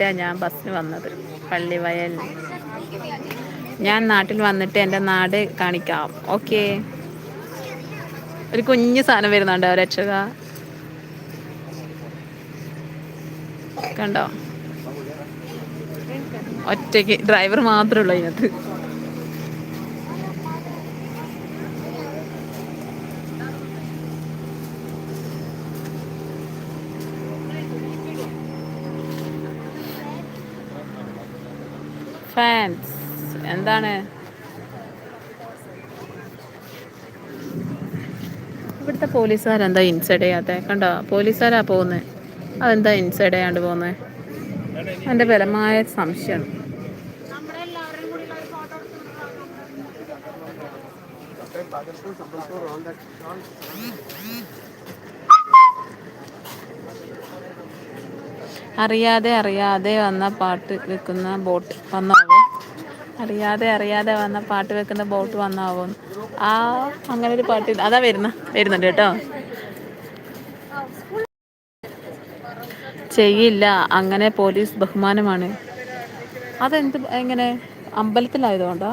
വന്നിട്ടാണ് ഞാൻ ബസ്സിന് വന്നത്. പള്ളിവയൽ. ഞാൻ നാട്ടിൽ വന്നിട്ട് എൻ്റെ നാട് കാണിക്കാം. ഓക്കേ. ഒരു കുഞ്ഞു സാധനം വരുന്നുണ്ടോ രക്ഷക? കണ്ടോ? ഒറ്റയ്ക്ക് ഡ്രൈവർ മാത്രമേ ഉള്ളൂ അതിനകത്ത്. ഫാൻസ് എന്താണ്? ഇവിടുത്തെ പോലീസുകാരെന്താ ഇൻസൈഡ് ചെയ്യാത്ത? കണ്ടോ, പോലീസുകാരാ പോകുന്നത്. അതെന്താ ഇൻസൈഡ് ചെയ്യാണ്ട് പോകുന്നത്? എൻ്റെ ബലമായ സംശയം. അറിയാതെ വന്ന പാട്ട് വെക്കുന്ന ബോട്ട് വന്നാവോ? അറിയാതെ വന്ന പാട്ട് വെക്കുന്ന ബോട്ട് വന്നാവോ? അങ്ങനെ ഒരു പാട്ട് അതാ വരുന്നുണ്ട് കേട്ടോ. ചെയ്യില്ല, അങ്ങനെ പോലീസ് ബഹുമാനമാണ്. അതെന്ത് എങ്ങനെ? അമ്പലത്തിലായതുകൊണ്ടോ?